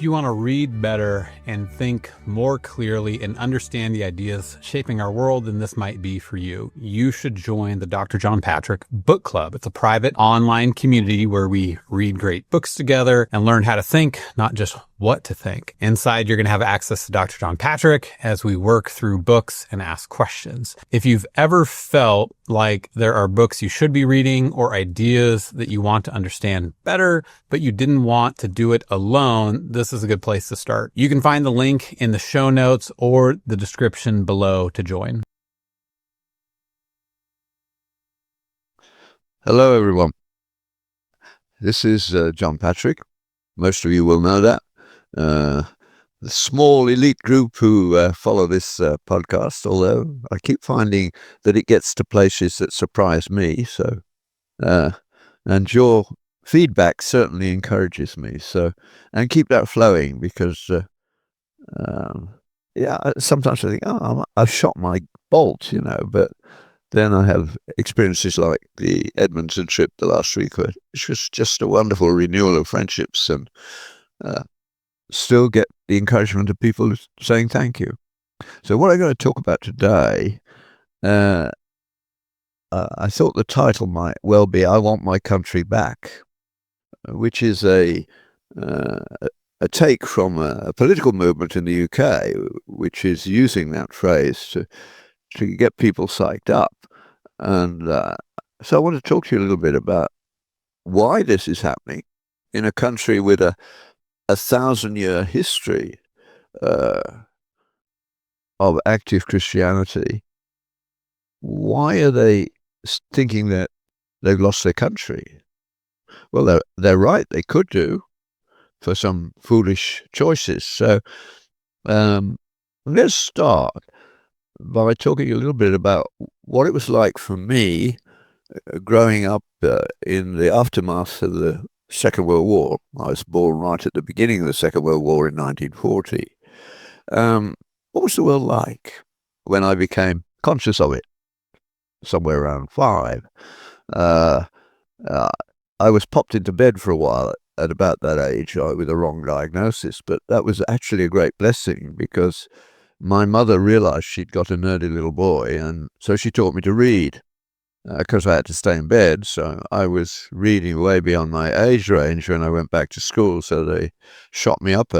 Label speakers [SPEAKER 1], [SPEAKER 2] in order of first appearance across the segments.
[SPEAKER 1] If you want to read better and think more clearly and understand the ideas shaping our world, then this might be for you. You should join the Dr. John Patrick Book Club. It's a private online community where we read great books together and learn how to think, not just what to think. Inside, you're going to have access to Dr. John Patrick as we work through books and ask questions. If you've ever felt like there are books you should be reading or ideas that you want to understand better, but you didn't want to do it alone, this is a good place to start. You can find the link in the show notes or the description below to join.
[SPEAKER 2] Hello, everyone. This is John Patrick. Most of you will know that. The small elite group who follow this podcast, although I keep finding that it gets to places that surprise me. So, and your feedback certainly encourages me. So, and keep that flowing because, sometimes I think, I've shot my bolt, but then I have experiences like the Edmonton trip the last week, which was just a wonderful renewal of friendships, and still get the encouragement of people saying thank you. So what I'm going to talk about today, I thought the title might well be "I Want My Country Back," which is a take from a political movement in the UK, which is using that phrase to get people psyched up. And so I want to talk to you a little bit about why this is happening in a country with a 1,000-year history of active Christianity. Why are they thinking that they've lost their country? Well, they're right. They could do for some foolish choices. So let's start by talking a little bit about what it was like for me growing up in the aftermath of the Second World War. I was born right at the beginning of the Second World War in 1940. What was the world like when I became conscious of it? Somewhere around 5. I was popped into bed for a while at about that age with a wrong diagnosis, but that was actually a great blessing because my mother realized she'd got a nerdy little boy, and so she taught me to read because I had to stay in bed. So I was reading way beyond my age range when I went back to school, so they shot me up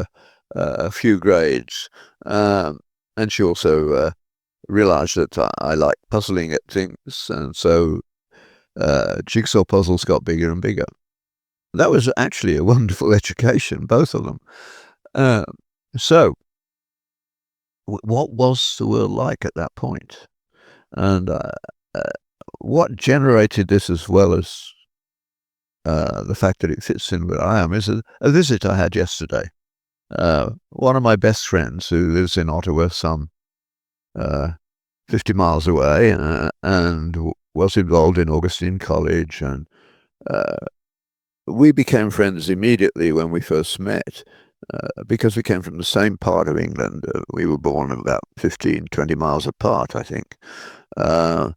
[SPEAKER 2] a few grades. And she also realized that I like puzzling at things, and so jigsaw puzzles got bigger and bigger. That was actually a wonderful education, both of them. So what was the world like at that point? And what generated this, as well as the fact that it fits in where I am, is a visit I had yesterday. One of my best friends, who lives in Ottawa, some 50 miles away, and was involved in Augustine College, and we became friends immediately when we first met, because we came from the same part of England. We were born about 15, 20 miles apart, I think. A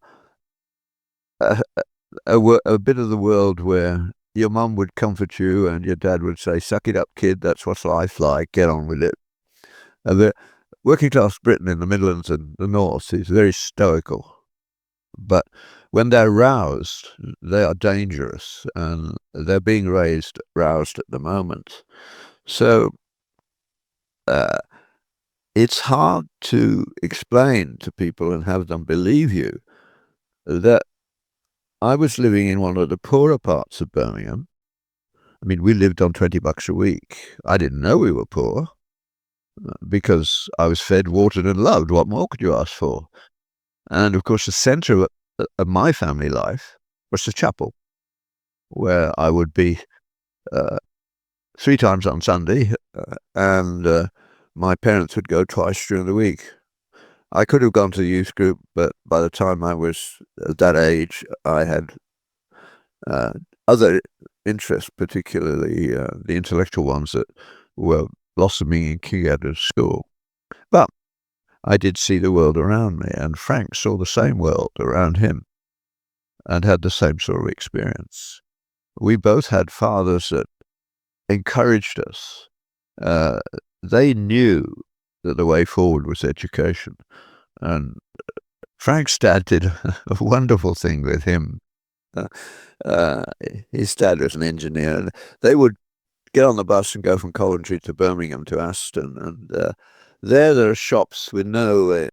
[SPEAKER 2] bit of the world where your mum would comfort you and your dad would say, "Suck it up, kid, that's what life's like, get on with it." The working class Britain in the Midlands and the North is very stoical, but when they're roused, they are dangerous, and they're being roused at the moment. So it's hard to explain to people and have them believe you that I was living in one of the poorer parts of Birmingham. I mean, we lived on $20 a week. I didn't know we were poor because I was fed, watered, and loved. What more could you ask for? And of course, the center of my family life was the chapel, where I would be 3 times on Sunday, and my parents would go twice during the week. I could have gone to the youth group, but by the time I was at that age, I had other interests, particularly the intellectual ones that were blossoming in King Edward's School. But I did see the world around me, and Frank saw the same world around him and had the same sort of experience. We both had fathers that encouraged us they knew that the way forward was education. And Frank's dad did a wonderful thing with him. His dad was an engineer, and they would get on the bus and go from Coventry to Birmingham to Aston. And there are shops with no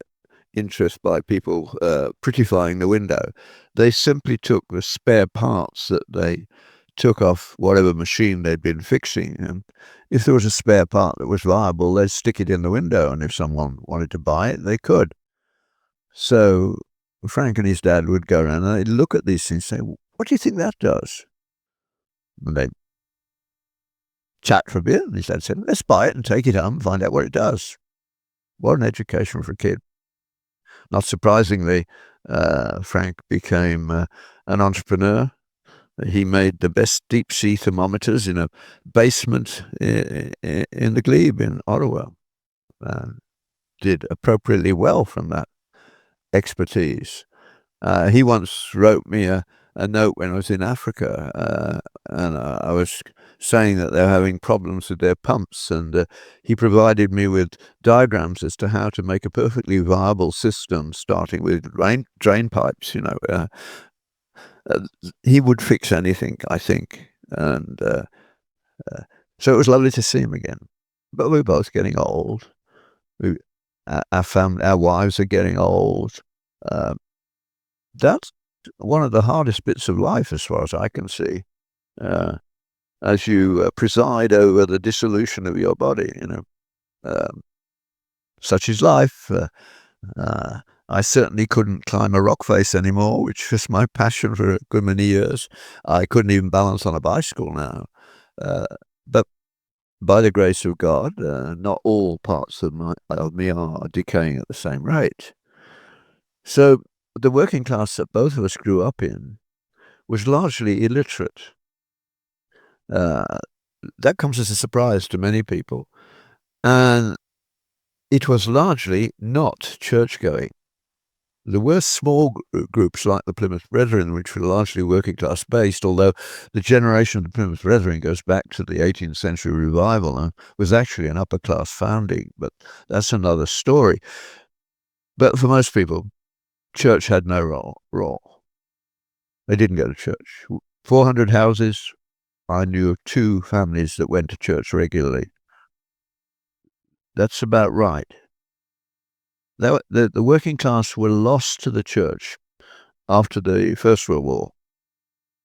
[SPEAKER 2] interest by people prettifying the window. They simply took the spare parts that they took off whatever machine they'd been fixing, and if there was a spare part that was viable, they'd stick it in the window, and if someone wanted to buy it, they could. So Frank and his dad would go around and they'd look at these things and say, "What do you think that does?" And they'd chat for a bit, and his dad said, "Let's buy it and take it home and find out what it does." What an education for a kid. Not surprisingly, Frank became an entrepreneur. He made the best deep-sea thermometers in a basement in the glebe in Ottawa, and did appropriately well from that expertise. He once wrote me a note when I was in Africa, and I was saying that they're having problems with their pumps, and he provided me with diagrams as to how to make a perfectly viable system, starting with drain pipes. He would fix anything, I think, and so it was lovely to see him again. But we're both getting old. Our wives are getting old. That's one of the hardest bits of life, as far as I can see, as you preside over the dissolution of your body. Such is life. I certainly couldn't climb a rock face anymore, which was my passion for a good many years. I couldn't even balance on a bicycle now. But by the grace of God, not all parts of me are decaying at the same rate. So the working class that both of us grew up in was largely illiterate. That comes as a surprise to many people. And it was largely not church-going. There were small groups like the Plymouth Brethren, which were largely working class based, although the generation of the Plymouth Brethren goes back to the 18th century revival and was actually an upper class founding, but that's another story. But for most people, church had no role. They didn't go to church. 400 houses, I knew of 2 families that went to church regularly. That's about right. The working class were lost to the church after the First World War.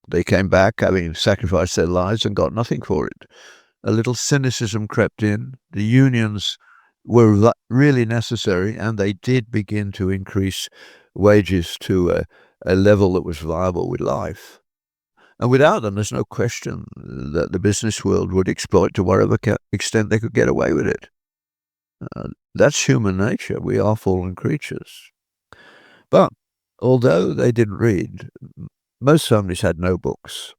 [SPEAKER 2] They came back having sacrificed their lives and got nothing for it. A little cynicism crept in. The unions were really necessary, and they did begin to increase wages to a level that was viable with life. And without them, there's no question that the business world would exploit to whatever extent they could get away with it. That's human nature. We are fallen creatures. But although they didn't read, most families had no books.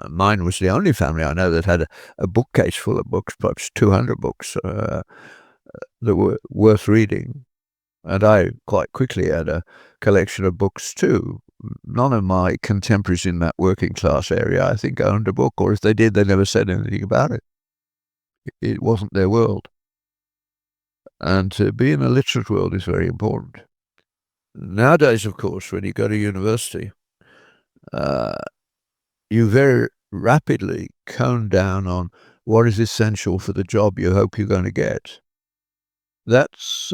[SPEAKER 2] Mine was the only family I know that had a bookcase full of books, perhaps 200 books that were worth reading. And I quite quickly had a collection of books too. None of my contemporaries in that working class area, I think, owned a book, or if they did, they never said anything about it. It wasn't their world. And to be in a literate world is very important. Nowadays, of course, when you go to university, you very rapidly cone down on what is essential for the job you hope you're going to get. That's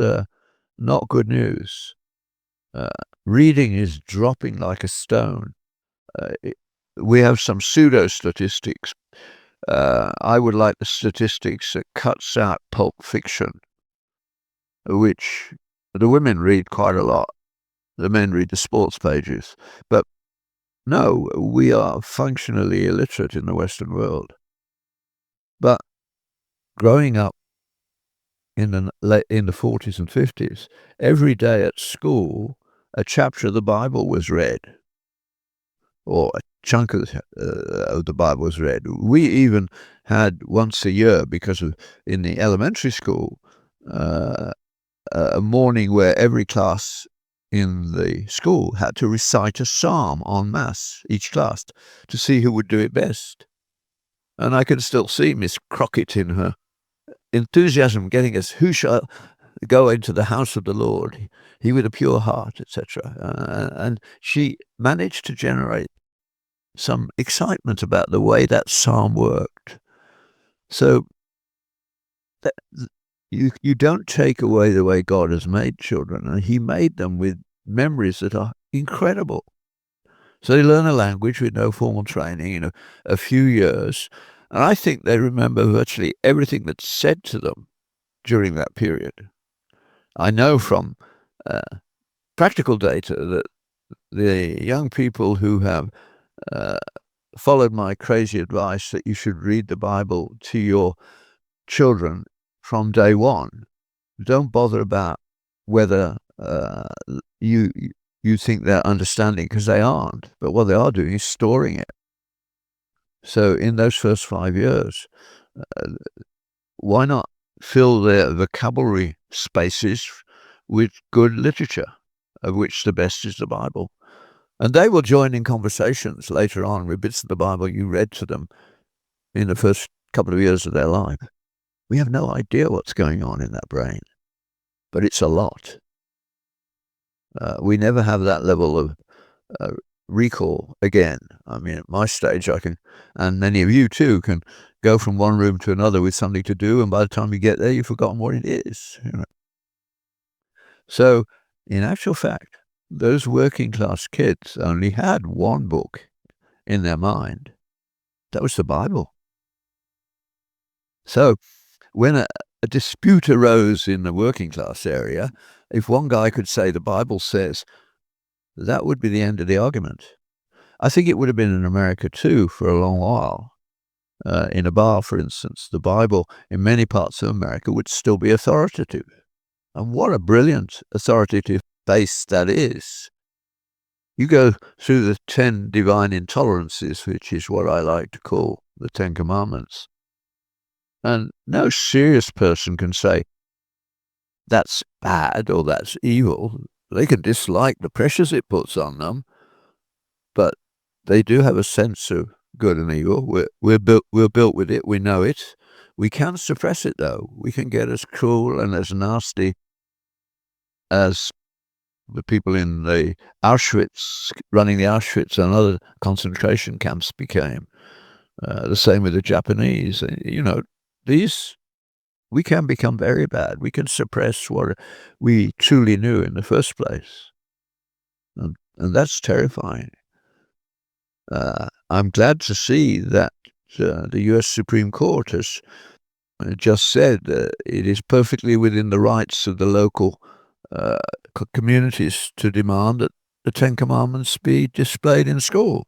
[SPEAKER 2] not good news. Reading is dropping like a stone. We have some pseudo-statistics. I would like the statistics that cuts out pulp fiction, which the women read quite a lot. The men read the sports pages. But no, we are functionally illiterate in the Western world. But growing up in the 40s and 50s, every day at school, a chapter of the Bible was read, or a chunk of the Bible was read. We even had once a year, because in the elementary school, a morning where every class in the school had to recite a psalm en masse, each class, to see who would do it best. And I can still see Miss Crockett in her enthusiasm getting us, who shall go into the house of the Lord, he with a pure heart, etc. And she managed to generate some excitement about the way that psalm worked. So that, you don't take away the way God has made children, and he made them with memories that are incredible. So they learn a language with no formal training in a few years, and I think they remember virtually everything that's said to them during that period. I know from practical data that the young people who have followed my crazy advice that you should read the Bible to your children from day one, don't bother about whether you think they're understanding, because they aren't. But what they are doing is storing it. So in those first 5 years, why not fill their vocabulary spaces with good literature, of which the best is the Bible? And they will join in conversations later on with bits of the Bible you read to them in the first couple of years of their life. We have no idea what's going on in that brain, but it's a lot. We never have that level of recall again. I mean, at my stage, I can, and many of you too, can go from one room to another with something to do, and by the time you get there, you've forgotten what it is. So, in actual fact, those working class kids only had one book in their mind. That was the Bible. So, when a dispute arose in the working class area, if one guy could say the Bible says, that would be the end of the argument. I think it would have been in America too for a long while. In a bar, for instance, the Bible in many parts of America would still be authoritative. And what a brilliant authoritative base that is. You go through the 10 divine intolerances, which is what I like to call the 10 Commandments. And no serious person can say, that's bad or that's evil. They can dislike the pressures it puts on them, but they do have a sense of good and evil. We're built with it. We know it. We can suppress it, though. We can get as cruel and as nasty as the people in the Auschwitz, running the Auschwitz and other concentration camps became. The same with the Japanese. These, we can become very bad. We can suppress what we truly knew in the first place. And that's terrifying. I'm glad to see that the U.S. Supreme Court has just said it is perfectly within the rights of the local communities to demand that the 10 Commandments be displayed in school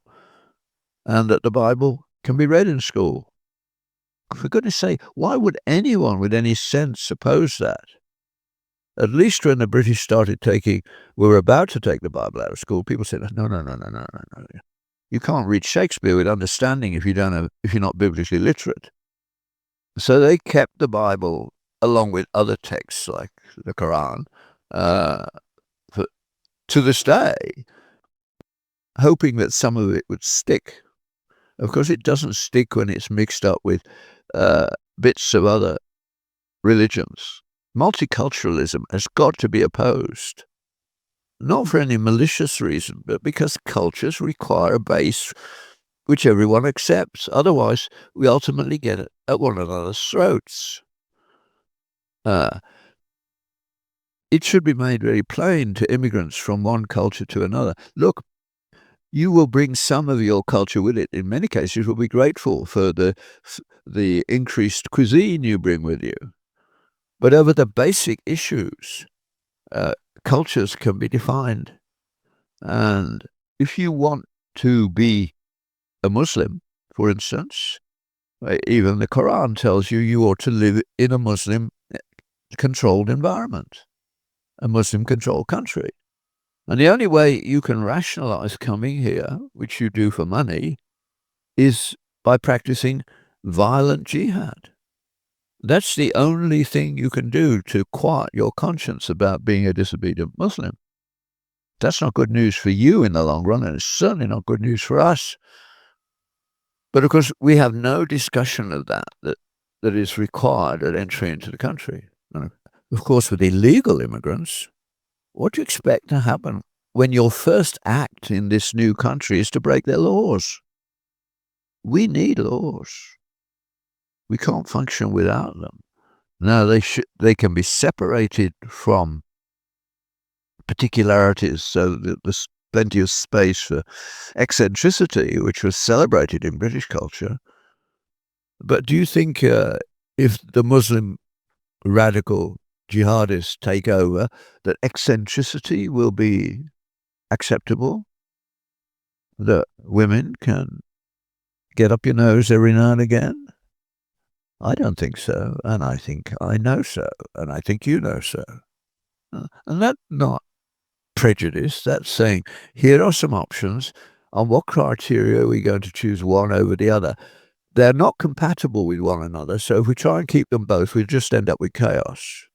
[SPEAKER 2] and that the Bible can be read in school. For goodness sake, why would anyone with any sense oppose that? At least when the British were about to take the Bible out of school, people said, no. You can't read Shakespeare with understanding if you're not biblically literate. So they kept the Bible along with other texts like the Quran to this day, hoping that some of it would stick. Of course, it doesn't stick when it's mixed up with bits of other religions. Multiculturalism has got to be opposed, not for any malicious reason, but because cultures require a base which everyone accepts. Otherwise, we ultimately get at one another's throats. It should be made very plain to immigrants from one culture to another. Look, you will bring some of your culture with it. In many cases, we'll be grateful for the increased cuisine you bring with you. But over the basic issues, cultures can be defined. And if you want to be a Muslim, for instance, even the Quran tells you ought to live in a Muslim-controlled environment, a Muslim-controlled country. And the only way you can rationalize coming here, which you do for money, is by practicing violent jihad. That's the only thing you can do to quiet your conscience about being a disobedient Muslim. That's not good news for you in the long run, and it's certainly not good news for us. But of course, we have no discussion of that that is required at entry into the country. And of course, with illegal immigrants, what do you expect to happen when your first act in this new country is to break their laws? We need laws. We can't function without them. Now, they can be separated from particularities so that there's plenty of space for eccentricity, which was celebrated in British culture. But do you think if the Muslim radical jihadists take over, that eccentricity will be acceptable? That women can get up your nose every now and again? I don't think so, and I think I know so, and I think you know so. And that's not prejudice, that's saying, here are some options, on what criteria are we going to choose one over the other? They're not compatible with one another, so if we try and keep them both, we just end up with chaos.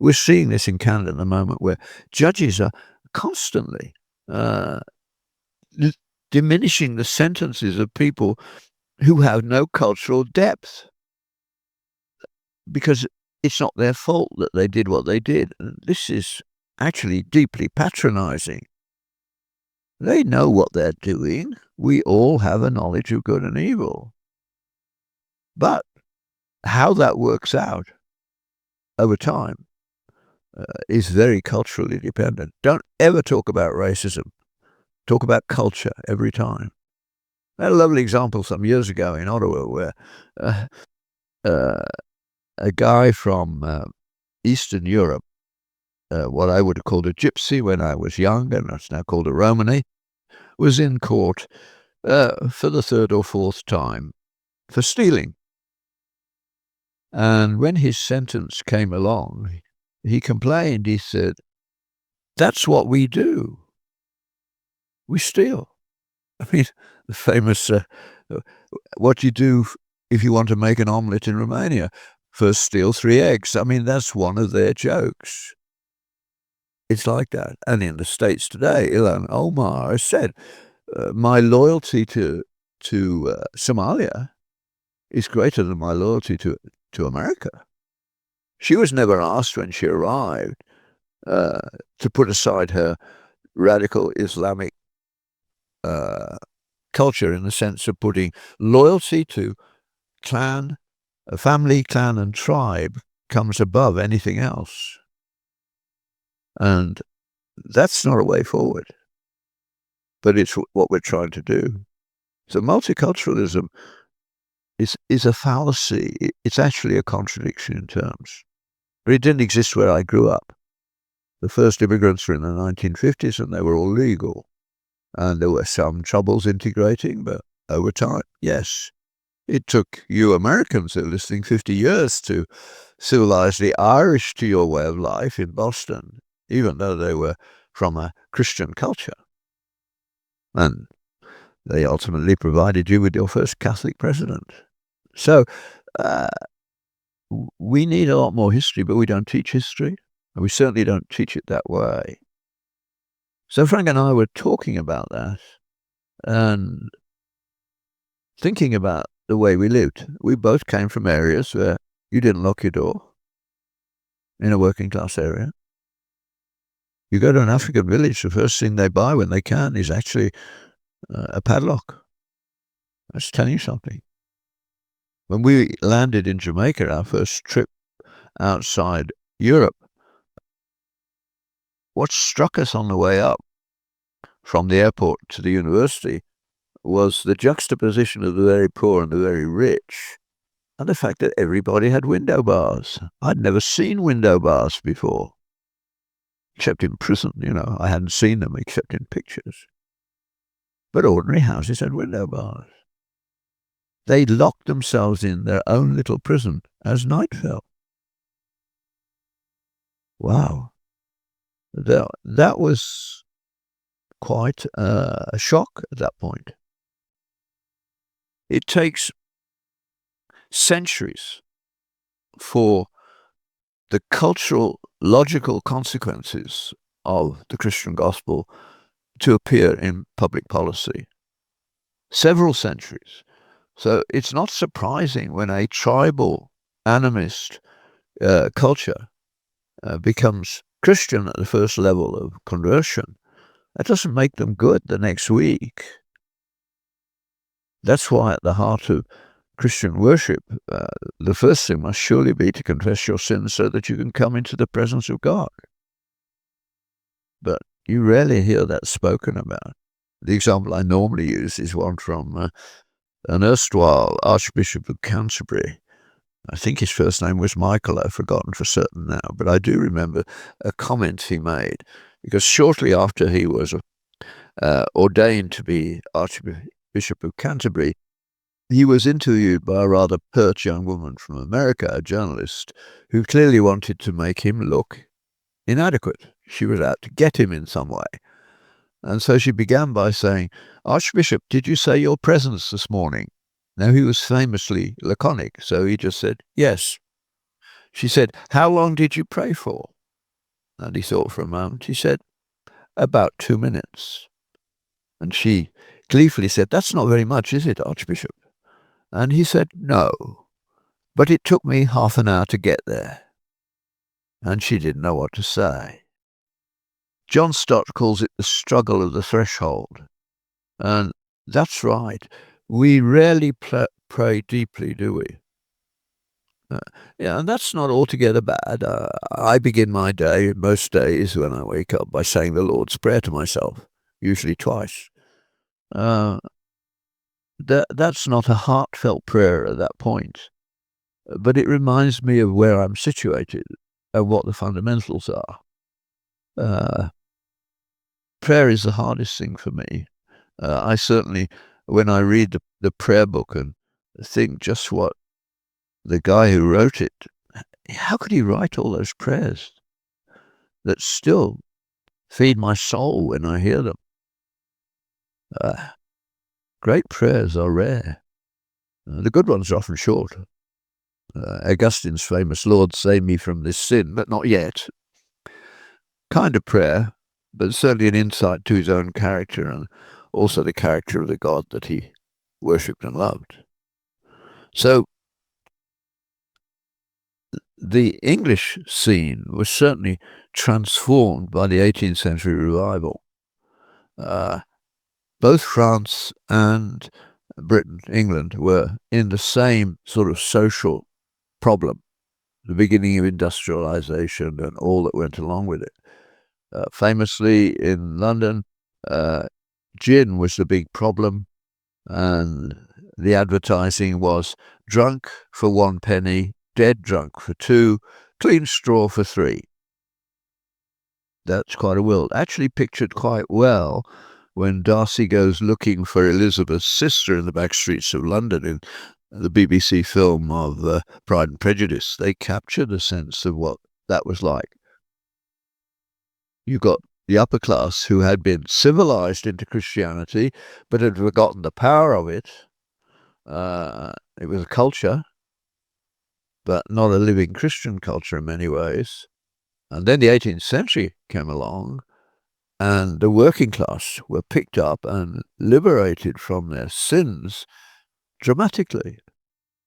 [SPEAKER 2] We're seeing this in Canada at the moment, where judges are constantly diminishing the sentences of people who have no cultural depth, because it's not their fault that they did what they did. And this is actually deeply patronizing. They know what they're doing. We all have a knowledge of good and evil. But how that works out over time is very culturally dependent. Don't ever talk about racism. Talk about culture every time. I had a lovely example some years ago in Ottawa where a guy from Eastern Europe, what I would have called a gypsy when I was young, and it's now called a Romany, was in court for the third or fourth time for stealing. And when his sentence came along, he complained. He said, "That's what we do. We steal." I mean, the famous, what you do if you want to make an omelette in Romania, first steal 3 eggs. I mean, that's one of their jokes. It's like that. And in the States today, Ilhan Omar has said, my loyalty to Somalia is greater than my loyalty to America. She was never asked when she arrived to put aside her radical Islamic culture, in the sense of putting loyalty to clan, family, clan, and tribe comes above anything else. And that's not a way forward. But it's what we're trying to do. So multiculturalism is a fallacy. It's actually a contradiction in terms. But it didn't exist where I grew up. The first immigrants were in the 1950s, and they were all legal. And there were some troubles integrating, but over time, yes. It took you Americans who are listening 50 years to civilize the Irish to your way of life in Boston, even though they were from a Christian culture. And they ultimately provided you with your first Catholic president. So we need a lot more history, but we don't teach history, and we certainly don't teach it that way. So Frank and I were talking about that and thinking about the way we lived. We both came from areas where you didn't lock your door in a working class area. You go to an African village, the first thing they buy when they can is actually a padlock. That's telling you something. When we landed in Jamaica, our first trip outside Europe, what struck us on the way up from the airport to the university was the juxtaposition of the very poor and the very rich, and the fact that everybody had window bars. I'd never seen window bars before, except in prison. I hadn't seen them except in pictures. But ordinary houses had window bars. They locked themselves in their own little prison as night fell. Wow. That was quite a shock at that point. It takes centuries for the cultural, logical consequences of the Christian gospel to appear in public policy. Several centuries. So it's not surprising when a tribal animist culture becomes Christian at the first level of conversion. That doesn't make them good the next week. That's why at the heart of Christian worship, the first thing must surely be to confess your sins so that you can come into the presence of God. But you rarely hear that spoken about. The example I normally use is one from an erstwhile Archbishop of Canterbury. I think his first name was Michael. I've forgotten for certain now, but I do remember a comment he made, because shortly after he was ordained to be Archbishop of Canterbury, he was interviewed by a rather pert young woman from America, a journalist, who clearly wanted to make him look inadequate. She was out to get him in some way. And so she began by saying, "Archbishop, did you say your presence this morning?" Now, he was famously laconic, so he just said, "Yes." She said, "How long did you pray for?" And he thought for a moment. He said, "About 2 minutes." And she gleefully said, "That's not very much, is it, Archbishop?" And he said, "No, but it took me half an hour to get there." And she didn't know what to say. John Stott calls it the struggle of the threshold. And that's right. We rarely pray deeply, do we? Yeah, and that's not altogether bad. I begin my day, most days when I wake up, by saying the Lord's Prayer to myself, usually twice. That's not a heartfelt prayer at that point, but it reminds me of where I'm situated and what the fundamentals are. Prayer is the hardest thing for me. I certainly, when I read the prayer book and think just what the guy who wrote it, how could he write all those prayers that still feed my soul when I hear them? Great prayers are rare. The good ones are often short. Augustine's famous "Lord, save me from this sin, but not yet" kind of prayer, but certainly an insight to his own character and also the character of the God that he worshipped and loved. So the English scene was certainly transformed by the 18th century revival. Both France and Britain, England, were in the same sort of social problem, the beginning of industrialization and all that went along with it. Famously in London, gin was the big problem, and the advertising was drunk for 1 penny, dead drunk for 2, clean straw for 3. That's quite a world. Actually pictured quite well when Darcy goes looking for Elizabeth's sister in the back streets of London in the BBC film of Pride and Prejudice. They captured a sense of what that was like. You got the upper class who had been civilized into Christianity, but had forgotten the power of it. It was a culture, but not a living Christian culture in many ways. And then the 18th century came along, and the working class were picked up and liberated from their sins dramatically.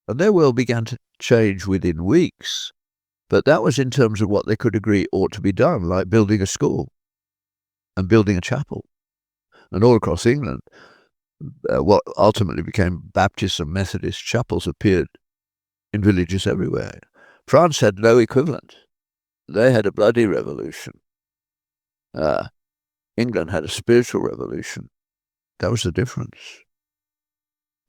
[SPEAKER 2] And their world began to change within weeks. But that was in terms of what they could agree ought to be done, like building a school and building a chapel. And all across England, what ultimately became Baptist and Methodist chapels appeared in villages everywhere. France had no equivalent. They had a bloody revolution. England had a spiritual revolution. That was the difference.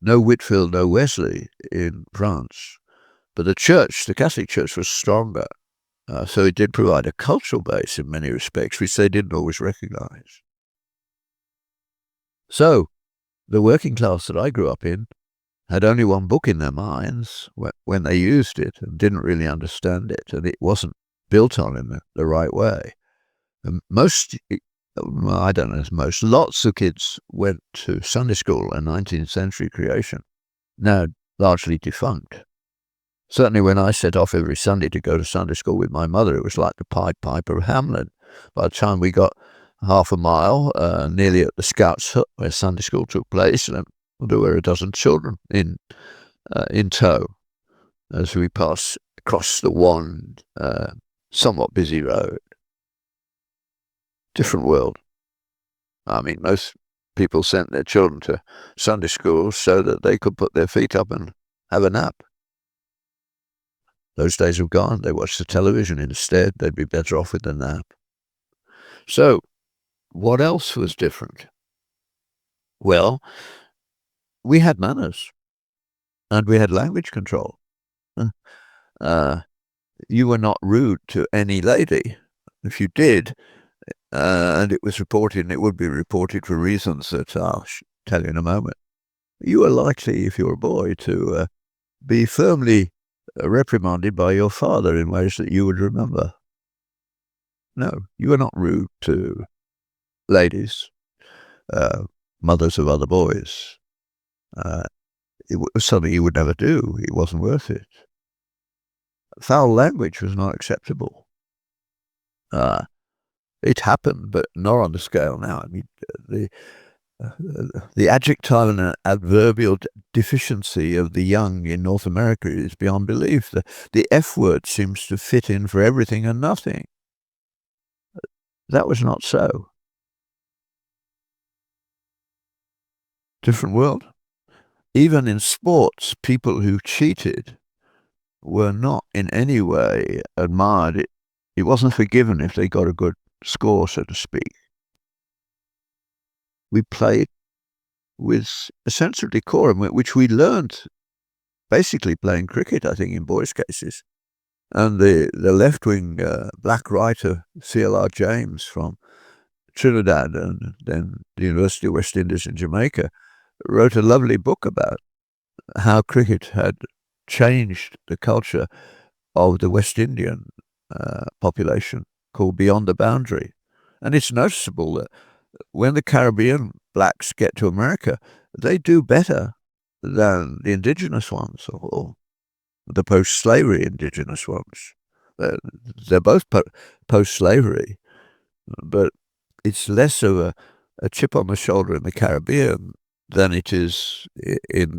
[SPEAKER 2] No Whitfield, no Wesley in France. But the church, the Catholic Church, was stronger. So it did provide a cultural base in many respects, which they didn't always recognize. So the working class that I grew up in had only one book in their minds when they used it and didn't really understand it, and it wasn't built on in the right way. And lots of kids went to Sunday school, a 19th century creation, now largely defunct. Certainly when I set off every Sunday to go to Sunday school with my mother, it was like the Pied Piper of Hamelin. By the time we got half a mile, nearly at the Scouts' hut where Sunday school took place, and There were a dozen children in tow as we passed across the one somewhat busy road. Different world. I mean, most people sent their children to Sunday school so that they could put their feet up and have a nap. Those days have gone. They watch the television instead. They'd be better off with a nap. So, what else was different? Well, we had manners and we had language control. You were not rude to any lady. If you did, and it was reported, and it would be reported for reasons that I'll tell you in a moment, you were likely, if you were a boy, to be firmly reprimanded by your father in ways that you would remember. No, you were not rude to ladies, mothers of other boys. It was something you would never do. It wasn't worth it. Foul language was not acceptable. It happened, but not on the scale now. I mean, the adjective and adverbial deficiency of the young in North America is beyond belief. The F word seems to fit in for everything and nothing. That was not so. Different world. Even in sports, people who cheated were not in any way admired. It wasn't forgiven if they got a good score, so to speak. We played with a sense of decorum, which we learned basically playing cricket, I think, in boys' cases. And the left-wing black writer, C.L.R. James from Trinidad and then the University of West Indies in Jamaica, wrote a lovely book about how cricket had changed the culture of the West Indian population, called Beyond the Boundary. And it's noticeable that when the Caribbean blacks get to America, they do better than the indigenous ones, or the post-slavery indigenous ones. They're both post-slavery, but it's less of a chip on the shoulder in the Caribbean than it is in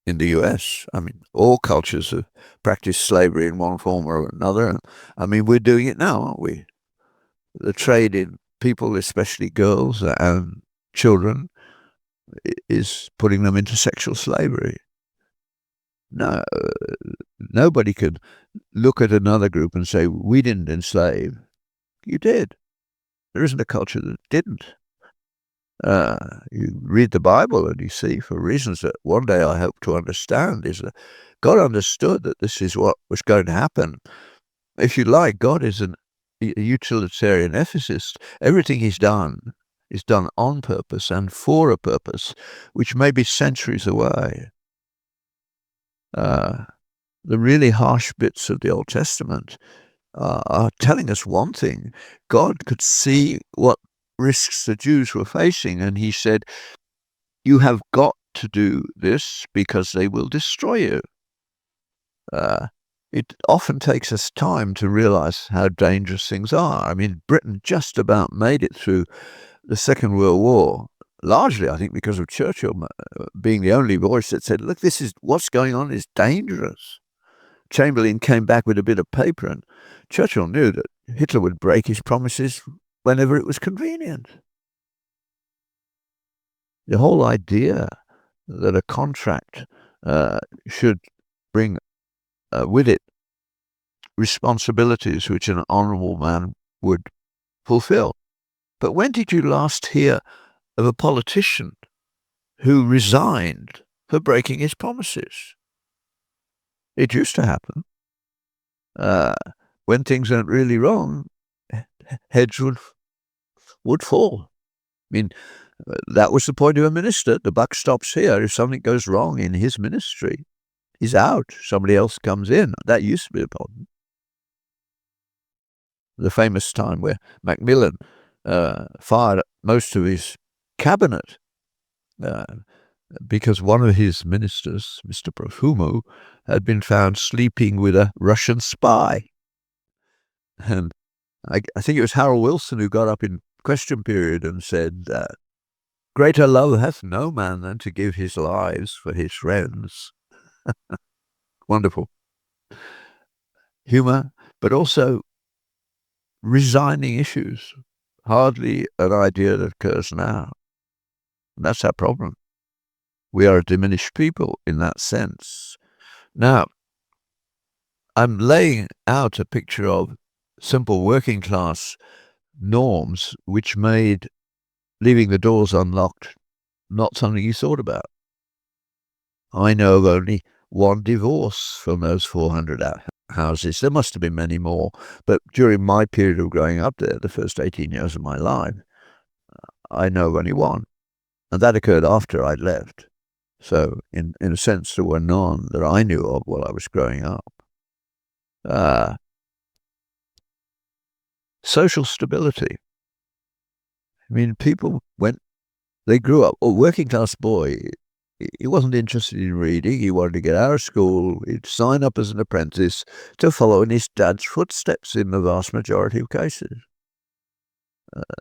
[SPEAKER 2] the US. I mean, all cultures have practiced slavery in one form or another. And I mean, we're doing it now, aren't we? The trade in people, especially girls and children, is putting them into sexual slavery. No, nobody could look at another group and say, we didn't enslave. You did. There isn't a culture that didn't. You read the Bible and you see, for reasons that one day I hope to understand, is that God understood that this is what was going to happen. If you like, God is a utilitarian ethicist. Everything he's done is done on purpose and for a purpose, which may be centuries away. The really harsh bits of the Old Testament are telling us one thing. God could see what risks the Jews were facing, and he said, you have got to do this because they will destroy you. It often takes us time to realize how dangerous things are. I mean, Britain just about made it through the Second World War, largely, I think, because of Churchill being the only voice that said, look, this is what's going on is dangerous. Chamberlain came back with a bit of paper, and Churchill knew that Hitler would break his promises whenever it was convenient. The whole idea that a contract should bring with it responsibilities which an honourable man would fulfill. But when did you last hear of a politician who resigned for breaking his promises? It used to happen. When things went really wrong, heads would fall. I mean, that was the point of a minister. The buck stops here. If something goes wrong in his ministry, he's out. Somebody else comes in. That used to be the problem. The famous time where Macmillan fired most of his cabinet because one of his ministers, Mr. Profumo, had been found sleeping with a Russian spy. And I think it was Harold Wilson who got up in question period and said, greater love hath no man than to give his lives for his friends. Wonderful. Humor, but also resigning issues. Hardly an idea that occurs now. That's our problem. We are a diminished people in that sense. Now, I'm laying out a picture of simple working class norms which made leaving the doors unlocked not something you thought about. I know of only one divorce from those 400 houses. There must have been many more, but during my period of growing up there, the first 18 years of my life, I know of only one, and that occurred after I'd left. So in a sense, there were none that I knew of while I was growing up. Social stability. I mean, people they grew up, a working class boy, he wasn't interested in reading. He wanted to get out of school. He'd sign up as an apprentice to follow in his dad's footsteps in the vast majority of cases.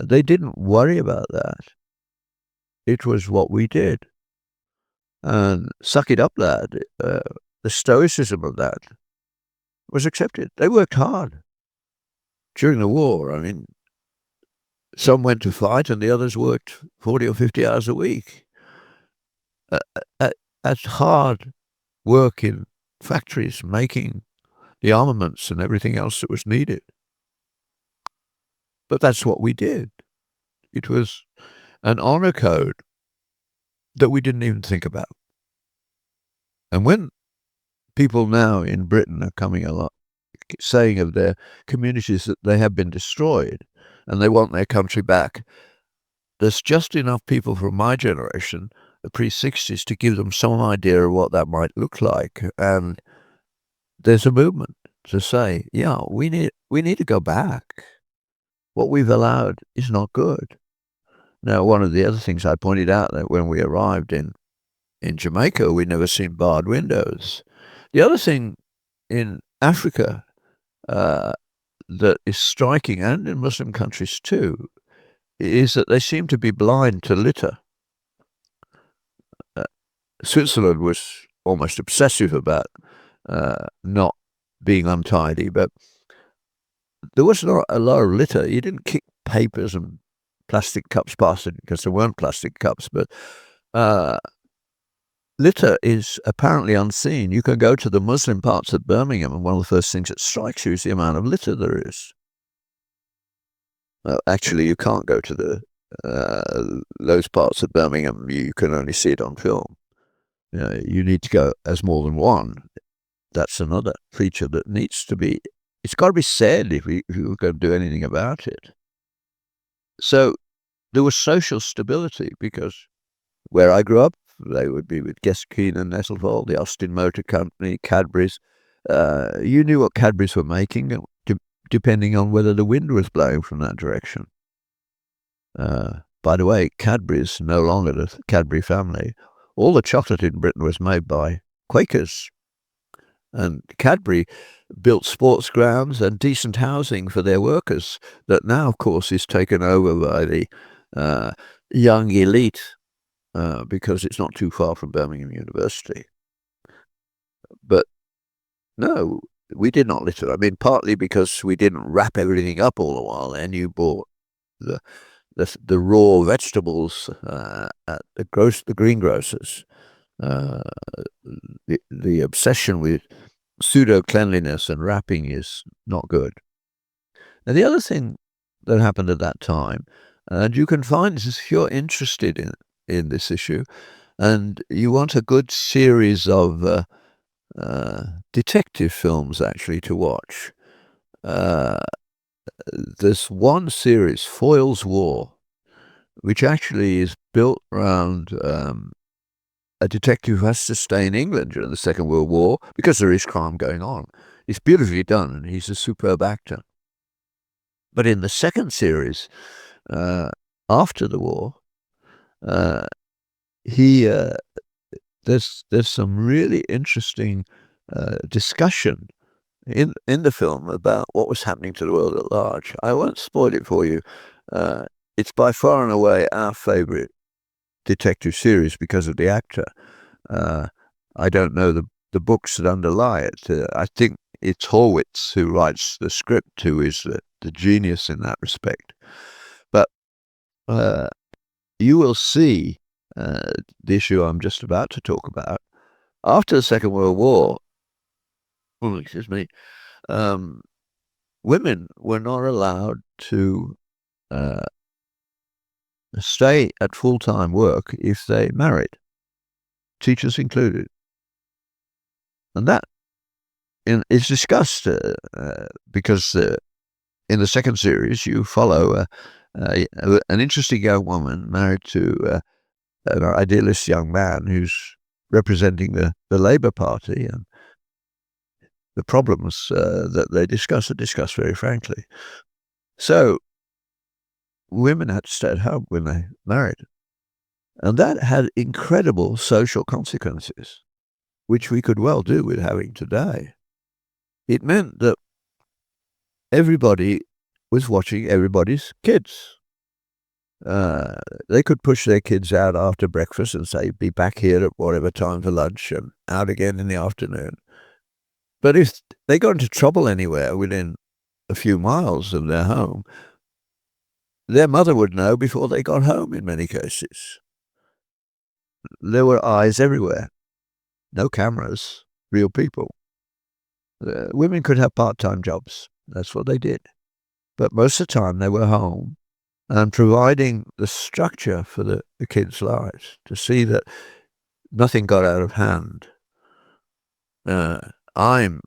[SPEAKER 2] They didn't worry about that. It was what we did. And suck it up, lad. The stoicism of that was accepted. They worked hard. During the war, I mean, some went to fight and the others worked 40 or 50 hours a week. At hard work in factories making the armaments and everything else that was needed. But that's what we did. It was an honor code that we didn't even think about. And when people now in Britain are coming along, saying of their communities that they have been destroyed and they want their country back, there's just enough people from my generation, the pre-60s, to give them some idea of what that might look like. And there's a movement to say, yeah, we need to go back. What we've allowed is not good. Now, one of the other things I pointed out that when we arrived in Jamaica, we'd never seen barred windows. The other thing in Africa that is striking, and in Muslim countries too, is that they seem to be blind to litter. Switzerland was almost obsessive about not being untidy, but there was not a lot of litter. You didn't kick papers and plastic cups past it because there weren't plastic cups, but litter is apparently unseen. You can go to the Muslim parts of Birmingham, and one of the first things that strikes you is the amount of litter there is. Actually, you can't go to those parts of Birmingham. You can only see it on film. You need to go as more than one. That's another feature that needs to be. It's got to be said if we're going to do anything about it. So there was social stability because where I grew up, they would be with Guest and Nettlefold, the Austin Motor Company, Cadbury's. You knew what Cadbury's were making, depending on whether the wind was blowing from that direction. By the way, Cadbury's no longer the Cadbury family. All the chocolate in Britain was made by Quakers. And Cadbury built sports grounds and decent housing for their workers that now, of course, is taken over by the young elite because it's not too far from Birmingham University. But no, we did not litter. I mean, partly because we didn't wrap everything up all the while, and you bought the raw vegetables at the greengrocers. The obsession with pseudo cleanliness and wrapping is not good. Now, the other thing that happened at that time, and you can find this if you're interested in this issue, and you want a good series of detective films actually to watch. There's one series, Foyle's War, which actually is built around a detective who has to stay in England during the Second World War because there is crime going on. It's beautifully done, and he's a superb actor. But in the second series, after the war, there's some really interesting discussion in the film about what was happening to the world at large. I won't spoil it for you. It's by far and away our favourite detective series because of the actor. I don't know the books that underlie it. I think it's Horwitz who writes the script, who is the genius in that respect. But you will see the issue I'm just about to talk about. After the Second World War, women were not allowed to stay at full-time work if they married, teachers included. And that is discussed because in the second series you follow an interesting young woman married to an idealist young man who's representing the Labour Party, and the problems that they discuss are discussed very frankly. So women had to stay at home when they married. And that had incredible social consequences, which we could well do with having today. It meant that everybody was watching everybody's kids. They could push their kids out after breakfast and say, be back here at whatever time for lunch, and out again in the afternoon. But if they got into trouble anywhere within a few miles of their home, their mother would know before they got home in many cases. There were eyes everywhere. No cameras, real people. Women could have part-time jobs. That's what they did. But most of the time they were home and providing the structure for the kids' lives to see that nothing got out of hand. I'm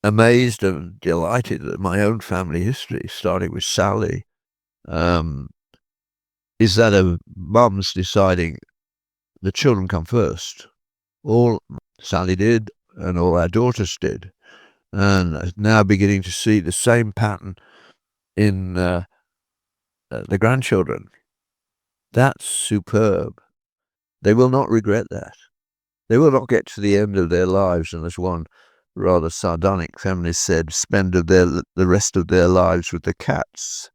[SPEAKER 2] amazed and delighted that my own family history, starting with Sally, is that of mums deciding the children come first. All Sally did and all our daughters did. And now beginning to see the same pattern in the grandchildren. That's superb. They will not regret that. They will not get to the end of their lives, and as one rather sardonic feminist said, spend the rest of their lives with the cats.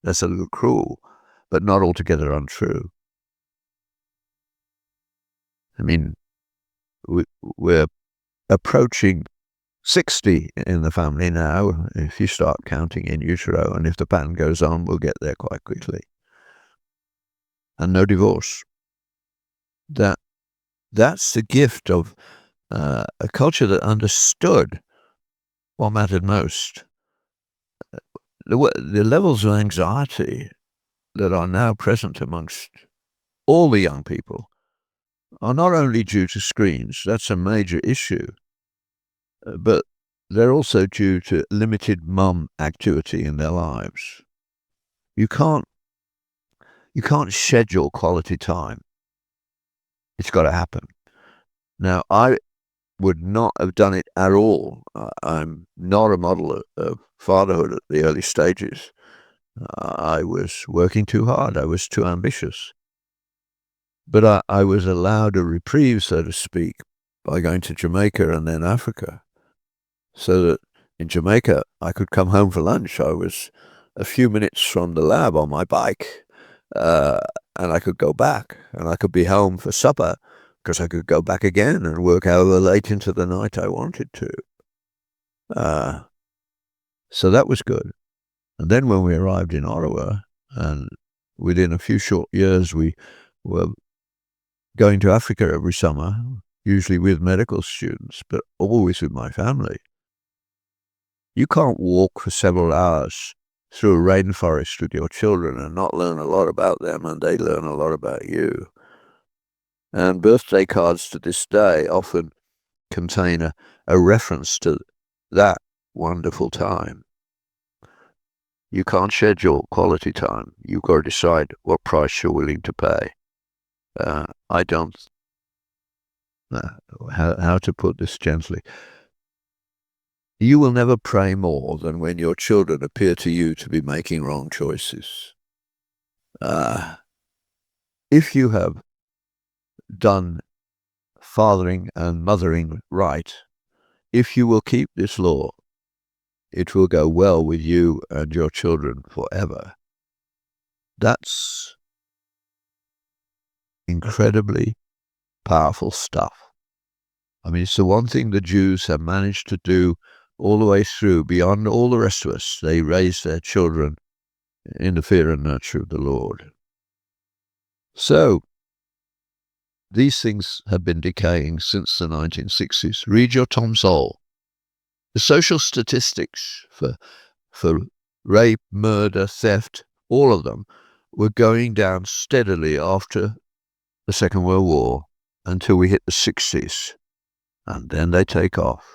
[SPEAKER 2] That's a little cruel, but not altogether untrue. I mean, we're approaching 60 in the family now, if you start counting in utero, and if the pattern goes on, we'll get there quite quickly. And no divorce. That's the gift of a culture that understood what mattered most. The levels of anxiety that are now present amongst all the young people are not only due to screens, that's a major issue, but they're also due to limited mum activity in their lives. You can't schedule quality time. It's got to happen. Now, I would not have done it at all. I'm not a model of fatherhood at the early stages. I was working too hard. I was too ambitious. But I was allowed a reprieve, so to speak, by going to Jamaica and then Africa. So that in Jamaica, I could come home for lunch. I was a few minutes from the lab on my bike, and I could go back, and I could be home for supper, because I could go back again and work however late into the night I wanted to. So that was good. And then when we arrived in Ottawa, and within a few short years, we were going to Africa every summer, usually with medical students, but always with my family. You can't walk for several hours through a rainforest with your children and not learn a lot about them, and they learn a lot about you. And birthday cards to this day often contain a reference to that wonderful time. You can't schedule quality time. You've got to decide what price you're willing to pay. I don't how to put this gently. You will never pray more than when your children appear to you to be making wrong choices. If you have done fathering and mothering right, if you will keep this law, it will go well with you and your children forever. That's incredibly powerful stuff. I mean, it's the one thing the Jews have managed to do all the way through, beyond all the rest of us. They raise their children in the fear and nurture of the Lord. So, these things have been decaying since the 1960s. Read your Tom Sowell. The social statistics for rape, murder, theft, all of them were going down steadily after the Second World War until we hit the 60s. And then they take off.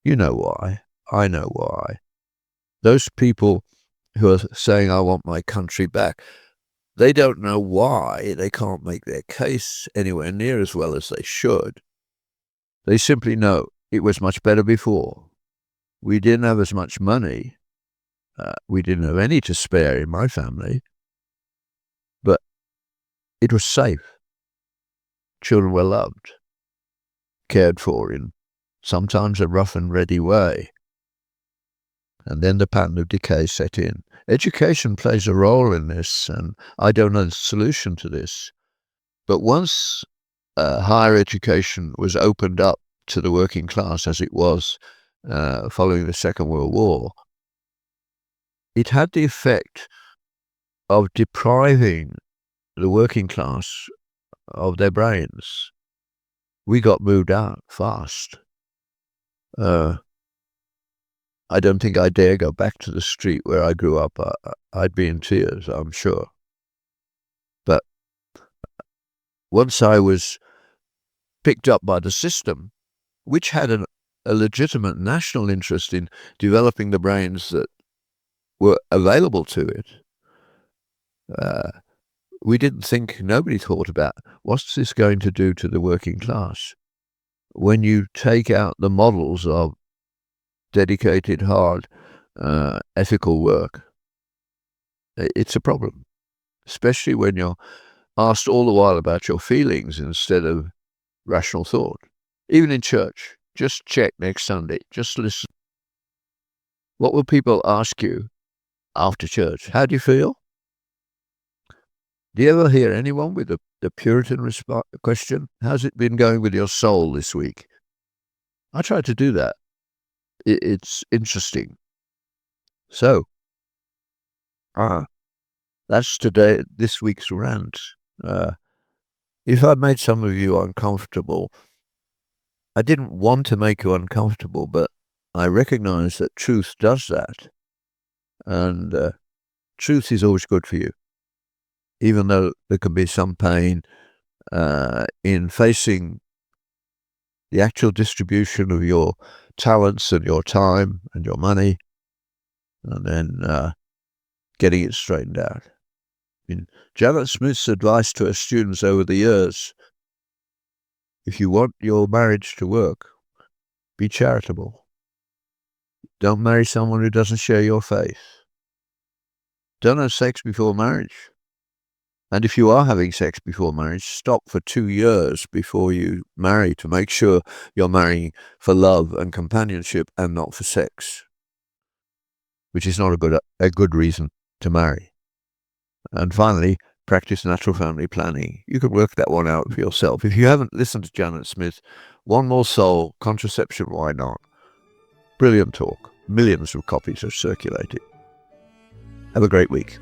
[SPEAKER 2] You know why. I know why. Those people who are saying, I want my country back, they don't know why they can't make their case anywhere near as well as they should. They simply know it was much better before. We didn't have as much money. We didn't have any to spare in my family. But it was safe. Children were loved, cared for in sometimes a rough and ready way. And then the pattern of decay set in. Education plays a role in this, and I don't know the solution to this. But once higher education was opened up to the working class, as it was following the Second World War, it had the effect of depriving the working class of their brains. We got moved out fast. I don't think I dare go back to the street where I grew up. I'd be in tears, I'm sure. But once I was picked up by the system, which had a legitimate national interest in developing the brains that were available to it, we didn't think, nobody thought about, what's this going to do to the working class? When you take out the models of dedicated, hard, ethical work, it's a problem, especially when you're asked all the while about your feelings instead of rational thought. Even in church, just check next Sunday, just listen. What will people ask you after church? How do you feel? Do you ever hear anyone with the Puritan question? How's it been going with your soul this week? I try to do that. It's interesting. So, that's this week's rant. If I made some of you uncomfortable, I didn't want to make you uncomfortable, but I recognize that truth does that. And truth is always good for you, even though there can be some pain in facing the actual distribution of your talents and your time and your money, and then getting it straightened out. I mean, Janet Smith's advice to her students over the years: if you want your marriage to work, be charitable. Don't marry someone who doesn't share your faith. Don't have sex before marriage. And if you are having sex before marriage, stop for 2 years before you marry to make sure you're marrying for love and companionship and not for sex, which is not a good reason to marry. And finally, practice natural family planning. You can work that one out for yourself. If you haven't listened to Janet Smith, One More Soul, Contraception, Why Not? Brilliant talk. Millions of copies are circulated. Have a great week.